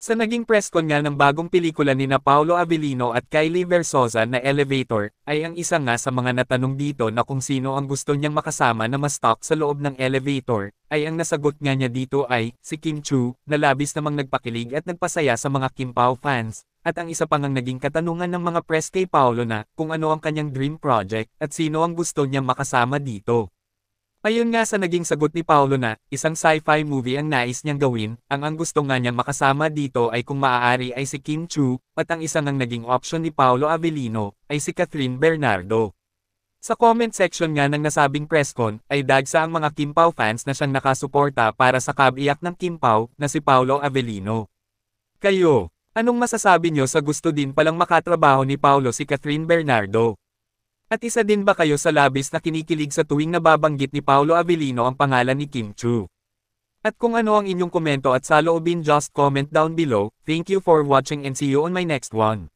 Sa naging presscon nga ng bagong pelikula ni na Paolo Avellino at Kylie Versosa na Elevator, ay ang isa nga sa mga natanong dito na kung sino ang gusto niyang makasama na mas-talk sa loob ng elevator, ay ang nasagot nga niya dito ay, si Kim Chu, na labis namang nagpakilig at nagpasaya sa mga Kim Pao fans, at ang isa pang ang naging katanungan ng mga press kay Paolo na, kung ano ang kanyang dream project, at sino ang gusto niyang makasama dito. Ayon nga sa naging sagot ni Paolo na, isang sci-fi movie ang nais niyang gawin, ang gusto nga niyang makasama dito ay kung maaari ay si Kim Chu, at ang isang ang naging option ni Paolo Avellino, ay si Catherine Bernardo. Sa comment section nga ng nasabing presscon, ay dagsa ang mga Kim Pao fans na siyang nakasuporta para sa kabiyak ng Kim Pao, na si Paolo Avellino. Kayo, anong masasabi niyo sa gusto din palang makatrabaho ni Paolo si Catherine Bernardo? At isa din ba kayo sa labis na kinikilig sa tuwing nababanggit ni Paolo Avellino ang pangalan ni Kim Chu? At kung ano ang inyong komento at saloobin, just comment down below. Thank you for watching and see you on my next one.